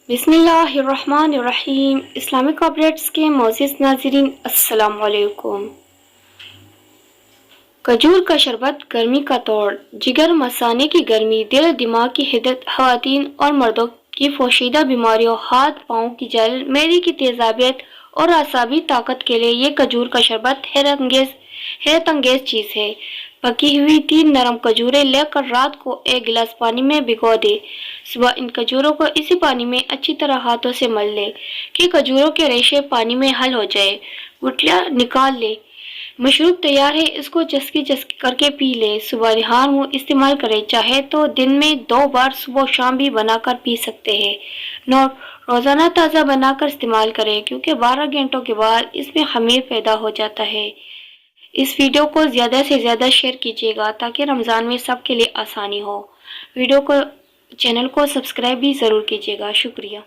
बिस्मिल्लाहिर्रहमानिर्रहीम। Islamic updates के मोअज़्ज़िज़ नाज़रीन, अस्सलाम वालेकुम। खजूर का शरबत गर्मी का तोड़, जिगर मसाने की गर्मी, दिल दिमाग की हिद्दत, ख़वातीन और मर्दों की पोशीदा बीमारियों, हाथ पाँव की जल, मैदे की तेज़ाबियत और आसाबी ताकत के लिए ये खजूर का शरबत हैरत अंगेज चीज़ है। पकी हुई 3 नरम खजूरें लेकर रात को 1 गिलास पानी में भिगो दे। सुबह इन खजूरों को इसी पानी में अच्छी तरह हाथों से मल ले कि खजूरों के रेशे पानी में हल हो जाए। गुठलियाँ निकाल ले। मशरूब तैयार है, इसको चस्की करके पी ले। सुबह रिहान मुँह इस्तेमाल करें, चाहे तो दिन में 2 बार सुबह शाम भी बनाकर पी सकते हैं। नोट, रोज़ाना ताज़ा बनाकर इस्तेमाल करें क्योंकि 12 घंटों के बाद इसमें खमीर पैदा हो जाता है। इस वीडियो को ज़्यादा से ज़्यादा शेयर कीजिएगा ताकि रमज़ान में सबके लिए आसानी हो। चैनल को सब्सक्राइब भी ज़रूर कीजिएगा। शुक्रिया।